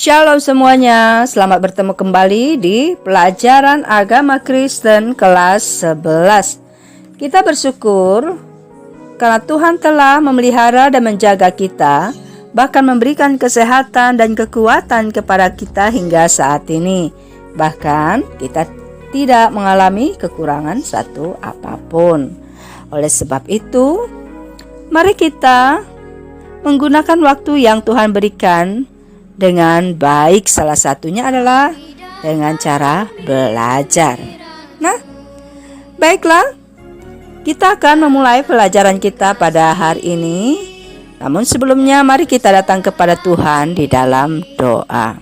Shalom semuanya, selamat bertemu kembali di pelajaran agama Kristen kelas 11. Kita bersyukur karena Tuhan telah memelihara dan menjaga kita, bahkan memberikan kesehatan dan kekuatan kepada kita hingga saat ini. Bahkan kita tidak mengalami kekurangan satu apapun. Oleh sebab itu, mari kita menggunakan waktu yang Tuhan berikan dengan baik. Salah satunya adalah dengan cara belajar. Nah, baiklah, kita akan memulai pelajaran kita pada hari ini. Namun sebelumnya mari kita datang kepada Tuhan di dalam doa.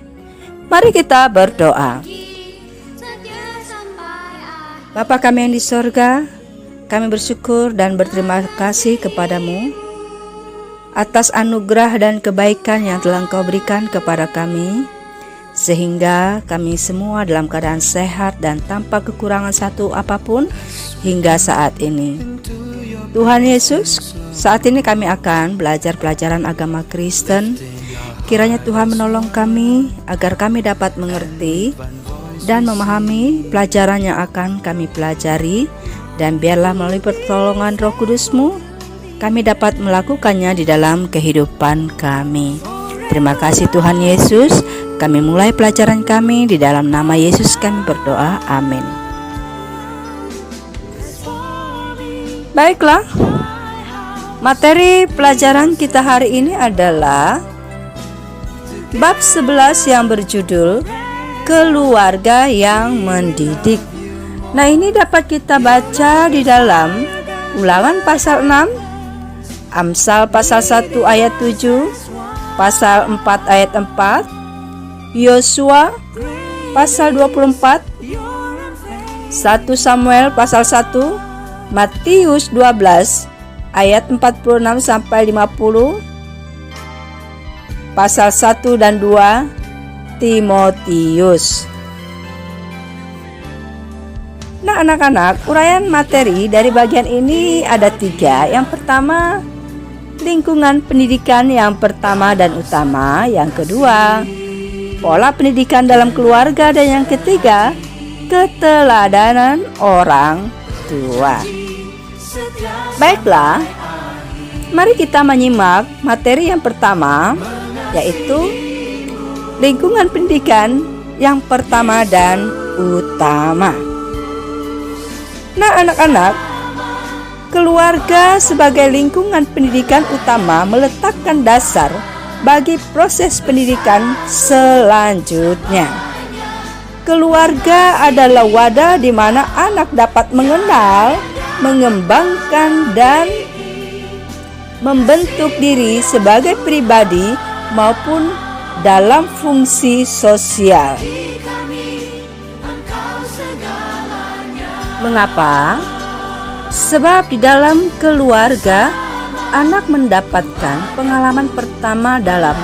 Mari kita berdoa. Bapa kami yang di sorga, kami bersyukur dan berterima kasih kepadamu atas anugerah dan kebaikan yang telah Engkau berikan kepada kami, sehingga kami semua dalam keadaan sehat dan tanpa kekurangan satu apapun hingga saat ini. Tuhan Yesus, saat ini kami akan belajar pelajaran agama Kristen. Kiranya Tuhan menolong kami agar kami dapat mengerti dan memahami pelajaran yang akan kami pelajari, dan biarlah melalui pertolongan Roh Kudus-Mu kami dapat melakukannya di dalam kehidupan kami. Terima kasih Tuhan Yesus. Kami mulai pelajaran kami di dalam nama Yesus kami berdoa. Amin. Baiklah, materi pelajaran kita hari ini adalah bab 11 yang berjudul Keluarga yang Mendidik. Nah, ini dapat kita baca di dalam Ulangan pasal 6, Amsal pasal 1 ayat 7, pasal 4 ayat 4, Yosua pasal 24, 1 Samuel pasal 1, Matius 12 ayat 46 sampai 50, pasal 1 dan 2 Timotius. Nah anak-anak, uraian materi dari bagian ini ada 3. Yang pertama, lingkungan pendidikan yang pertama dan utama. Yang kedua, pola pendidikan dalam keluarga. Dan yang ketiga, keteladanan orang tua. Baiklah, mari kita menyimak materi yang pertama, yaitu lingkungan pendidikan yang pertama dan utama. Nah anak-anak, keluarga sebagai lingkungan pendidikan utama meletakkan dasar bagi proses pendidikan selanjutnya. Keluarga adalah wadah di mana anak dapat mengenal, mengembangkan, dan membentuk diri sebagai pribadi maupun dalam fungsi sosial. Mengapa? Sebab di dalam keluarga, anak mendapatkan pengalaman pertama dalam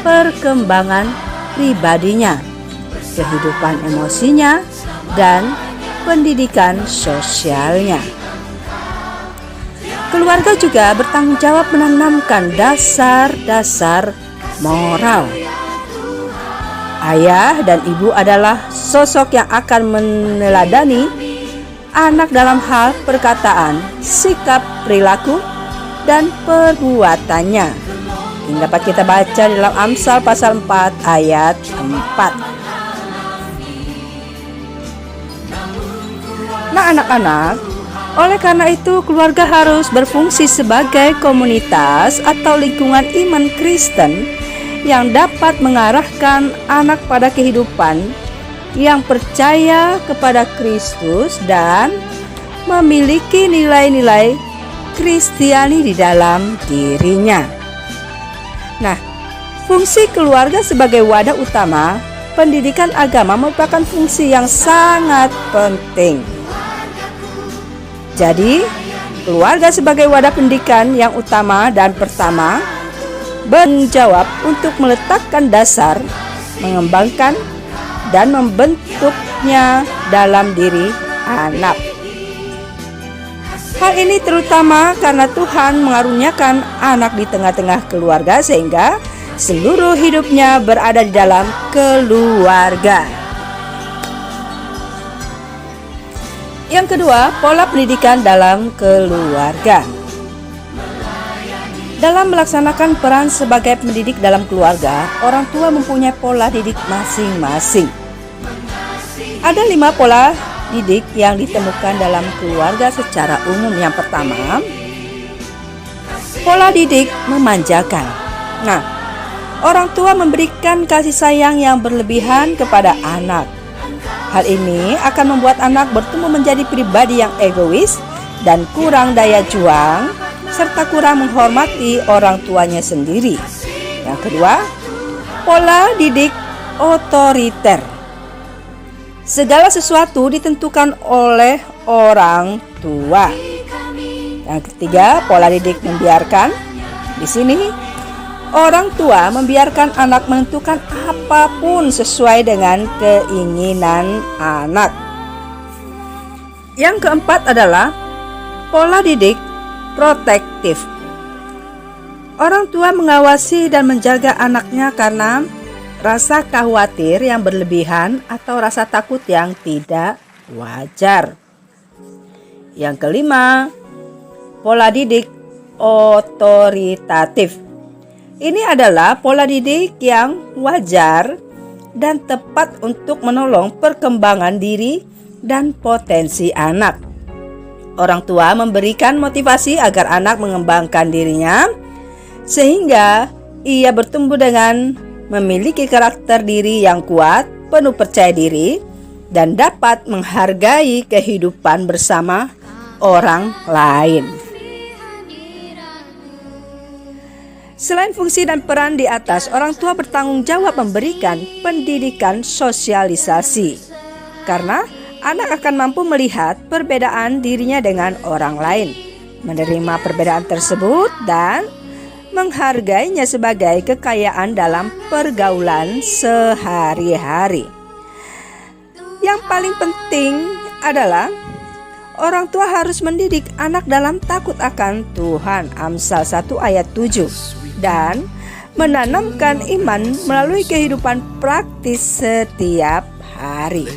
perkembangan pribadinya, kehidupan emosinya, dan pendidikan sosialnya. Keluarga juga bertanggung jawab menanamkan dasar-dasar moral. Ayah dan ibu adalah sosok yang akan meneladani anak dalam hal perkataan, sikap, perilaku, dan perbuatannya. Ini dapat kita baca di dalam Amsal pasal 4 ayat 4. Nah anak-anak, oleh karena itu keluarga harus berfungsi sebagai komunitas atau lingkungan iman Kristen yang dapat mengarahkan anak pada kehidupan yang percaya kepada Kristus dan memiliki nilai-nilai Kristiani di dalam dirinya. Nah, fungsi keluarga sebagai wadah utama pendidikan agama merupakan fungsi yang sangat penting. Jadi, keluarga sebagai wadah pendidikan yang utama dan pertama bertanggung jawab untuk meletakkan dasar, mengembangkan, dan membentuknya dalam diri anak. Hal ini terutama karena Tuhan mengaruniakan anak di tengah-tengah keluarga, sehingga seluruh hidupnya berada di dalam keluarga. Yang kedua, pola pendidikan dalam keluarga. Dalam melaksanakan peran sebagai pendidik dalam keluarga, orang tua mempunyai pola didik masing-masing. Ada 5 pola didik yang ditemukan dalam keluarga secara umum. Yang pertama, pola didik memanjakan. Nah, orang tua memberikan kasih sayang yang berlebihan kepada anak. Hal ini akan membuat anak bertumbuh menjadi pribadi yang egois dan kurang daya juang, serta kurang menghormati orang tuanya sendiri. Yang kedua, pola didik otoriter. Segala sesuatu ditentukan oleh orang tua. Yang ketiga, pola didik membiarkan. Di sini, orang tua membiarkan anak menentukan apapun sesuai dengan keinginan anak. Yang keempat adalah pola didik protektif. Orang tua mengawasi dan menjaga anaknya karena rasa khawatir yang berlebihan atau rasa takut yang tidak wajar. Yang kelima, pola didik otoritatif. Ini adalah pola didik yang wajar dan tepat untuk menolong perkembangan diri dan potensi anak. Orang tua memberikan motivasi agar anak mengembangkan dirinya sehingga ia bertumbuh dengan memiliki karakter diri yang kuat, penuh percaya diri, dan dapat menghargai kehidupan bersama orang lain. Selain fungsi dan peran di atas, orang tua bertanggung jawab memberikan pendidikan sosialisasi. Karena anak akan mampu melihat perbedaan dirinya dengan orang lain, menerima perbedaan tersebut, dan menghargainya sebagai kekayaan dalam pergaulan sehari-hari. Yang paling penting adalah orang tua harus mendidik anak dalam takut akan Tuhan, Amsal 1 ayat 7, dan menanamkan iman melalui kehidupan praktis setiap hari.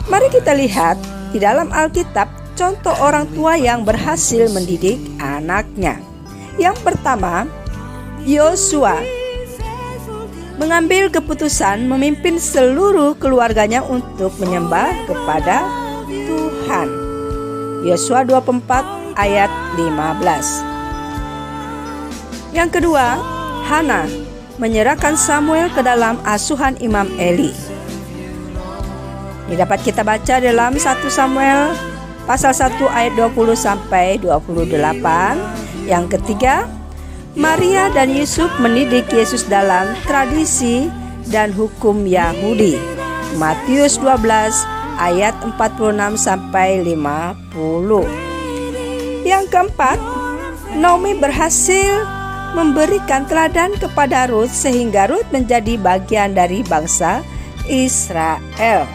Mari kita lihat di dalam Alkitab contoh orang tua yang berhasil mendidik anaknya. Yang pertama, Yosua mengambil keputusan memimpin seluruh keluarganya untuk menyembah kepada Tuhan. Yosua 24 ayat 15. Yang kedua, Hana menyerahkan Samuel ke dalam asuhan Imam Eli. Ini dapat kita baca dalam 1 Samuel pasal 1 ayat 20 sampai 28. Yang ketiga, Maria dan Yusuf mendidik Yesus dalam tradisi dan hukum Yahudi. Matius 12 ayat 46 sampai 50. Yang keempat, Naomi berhasil memberikan teladan kepada Rut sehingga Rut menjadi bagian dari bangsa Israel.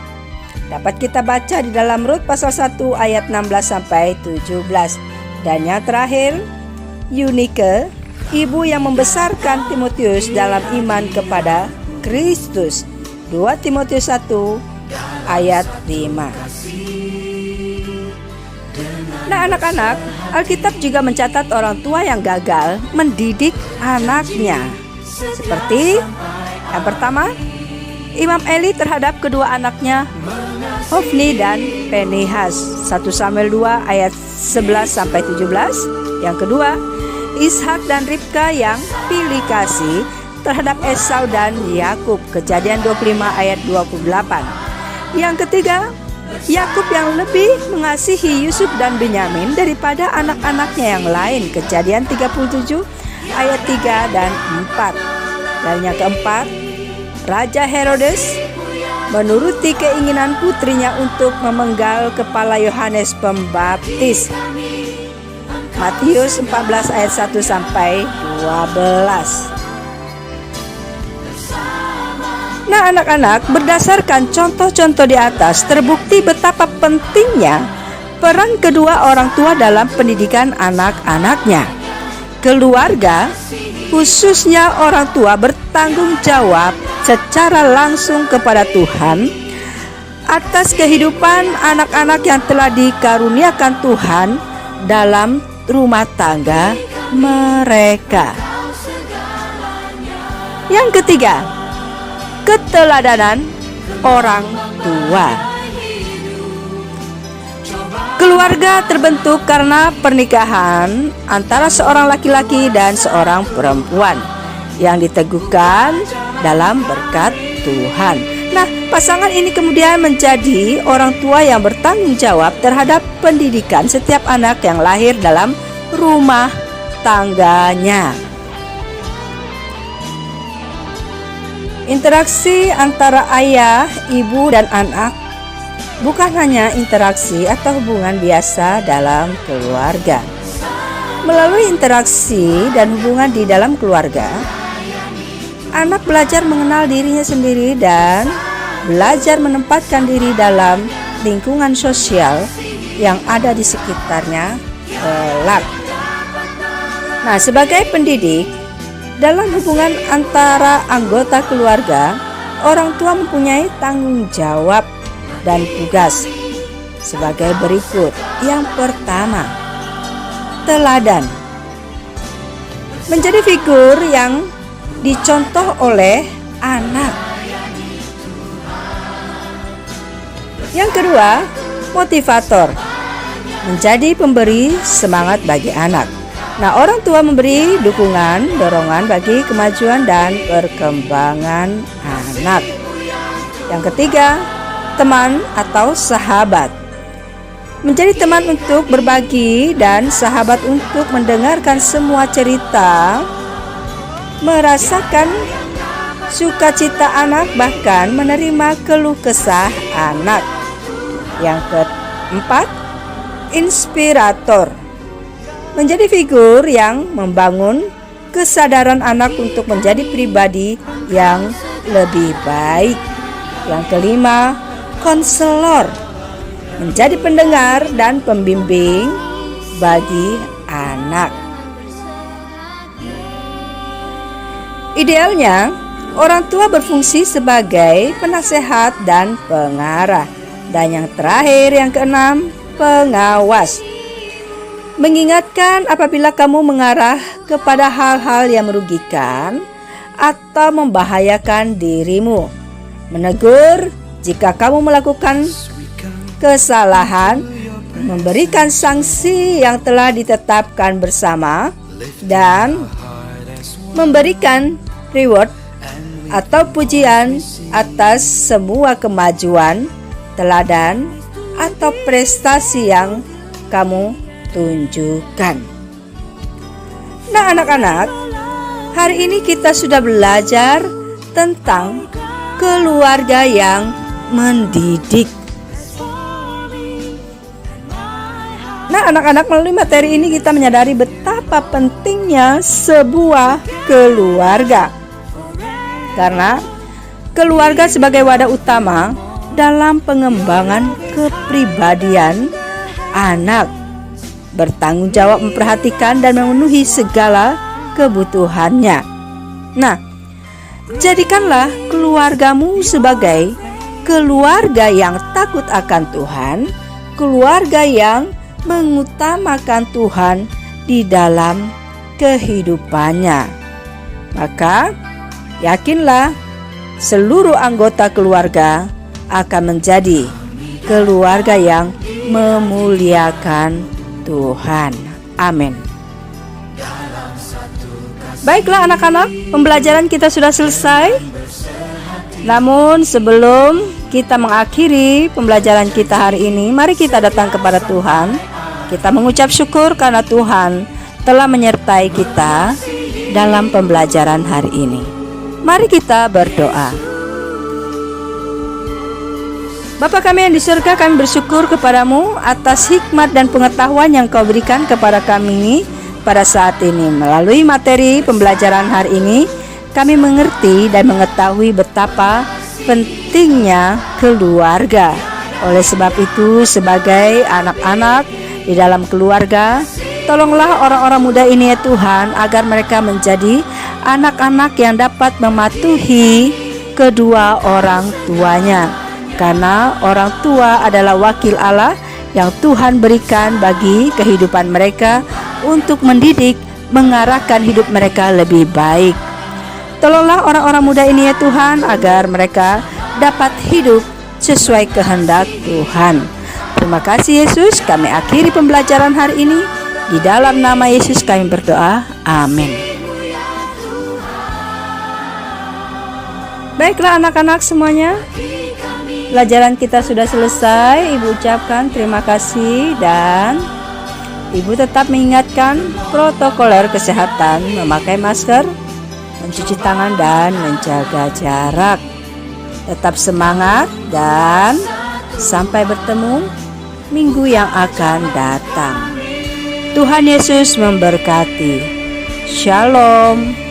Dapat kita baca di dalam Rut pasal 1 ayat 16 sampai 17. Dan yang terakhir, Eunike, ibu yang membesarkan Timotius dalam iman kepada Kristus. 2 Timotius 1 ayat 5. Nah, anak-anak, Alkitab juga mencatat orang tua yang gagal mendidik anaknya. Seperti yang pertama, Imam Eli terhadap kedua anaknya, Hofni dan Penihas. 1 Samuel 2 ayat 11 sampai 17. Yang kedua, Ishak dan Ribka yang pilih kasih terhadap Esau dan Yakub. Kejadian 25 ayat 28. Yang ketiga, Yakub yang lebih mengasihi Yusuf dan Benyamin daripada anak-anaknya yang lain. Kejadian 37 ayat 3 dan 4. Dan yang keempat, Raja Herodes menuruti keinginan putrinya untuk memenggal kepala Yohanes Pembaptis. Matius 14 ayat 1 sampai 12. Nah, anak-anak, berdasarkan contoh-contoh di atas terbukti betapa pentingnya peran kedua orang tua dalam pendidikan anak-anaknya. Keluarga khususnya orang tua, bertanggung jawab secara langsung kepada Tuhan atas kehidupan anak-anak yang telah dikaruniakan Tuhan dalam rumah tangga mereka. Yang ketiga, keteladanan orang tua. Keluarga terbentuk karena pernikahan antara seorang laki-laki dan seorang perempuan yang diteguhkan dalam berkat Tuhan. Nah, pasangan ini kemudian menjadi orang tua yang bertanggung jawab terhadap pendidikan setiap anak yang lahir dalam rumah tangganya. Interaksi antara ayah, ibu, dan anak bukan hanya interaksi atau hubungan biasa dalam keluarga. Melalui interaksi dan hubungan di dalam keluarga, anak belajar mengenal dirinya sendiri dan belajar menempatkan diri dalam lingkungan sosial yang ada di sekitarnya kelak. Nah, sebagai pendidik, dalam hubungan antara anggota keluarga, orang tua mempunyai tanggung jawab dan tugas sebagai berikut. Yang pertama, teladan. Menjadi figur yang dicontoh oleh anak. Yang kedua, motivator. Menjadi pemberi semangat bagi anak. Nah, orang tua memberi dukungan, dorongan bagi kemajuan dan perkembangan anak. Yang ketiga, teman atau sahabat. Menjadi teman untuk berbagi dan sahabat untuk mendengarkan semua cerita, merasakan sukacita anak, bahkan menerima keluh kesah anak. Yang keempat, inspirator. Menjadi figur yang membangun kesadaran anak untuk menjadi pribadi yang lebih baik. Yang kelima, konselor. Menjadi pendengar dan pembimbing bagi anak. Idealnya, orang tua berfungsi sebagai penasehat dan pengarah. Dan yang terakhir, yang keenam, pengawas. Mengingatkan apabila kamu mengarah kepada hal-hal yang merugikan atau membahayakan dirimu. Menegur jika kamu melakukan kesalahan, memberikan sanksi yang telah ditetapkan bersama, dan memberikan reward atau pujian atas semua kemajuan, teladan, atau prestasi yang kamu tunjukkan. Nah, anak-anak, hari ini kita sudah belajar tentang keluarga yang mendidik. Nah, anak-anak, melalui materi ini kita menyadari betapa pentingnya sebuah keluarga. Karena keluarga sebagai wadah utama dalam pengembangan kepribadian anak, bertanggung jawab memperhatikan dan memenuhi segala kebutuhannya. Nah, jadikanlah keluargamu sebagai keluarga yang takut akan Tuhan, keluarga yang mengutamakan Tuhan di dalam kehidupannya. Maka, yakinlah seluruh anggota keluarga akan menjadi keluarga yang memuliakan Tuhan. Amin. Baiklah anak-anak, pembelajaran kita sudah selesai. Namun sebelum kita mengakhiri pembelajaran kita hari ini, mari kita datang kepada Tuhan. Kita mengucap syukur karena Tuhan telah menyertai kita dalam pembelajaran hari ini. Mari kita berdoa. Bapa kami yang di surga, kami bersyukur kepadamu atas hikmat dan pengetahuan yang kau berikan kepada kami pada saat ini. Melalui materi pembelajaran hari ini, kami mengerti dan mengetahui betapa pentingnya keluarga. Oleh sebab itu, sebagai anak-anak di dalam keluarga, tolonglah orang-orang muda ini ya Tuhan, agar mereka menjadi anak-anak yang dapat mematuhi kedua orang tuanya, karena orang tua adalah wakil Allah yang Tuhan berikan bagi kehidupan mereka untuk mendidik, mengarahkan hidup mereka lebih baik. Tolonglah orang-orang muda ini ya Tuhan, agar mereka dapat hidup sesuai kehendak Tuhan. Terima kasih Yesus, kami akhiri pembelajaran hari ini. Di dalam nama Yesus kami berdoa, amin. Baiklah anak-anak semuanya, pelajaran kita sudah selesai. Ibu ucapkan terima kasih dan Ibu tetap mengingatkan protokoler kesehatan, memakai masker, mencuci tangan dan menjaga jarak. Tetap semangat dan sampai bertemu minggu yang akan datang. Tuhan Yesus memberkati. Shalom.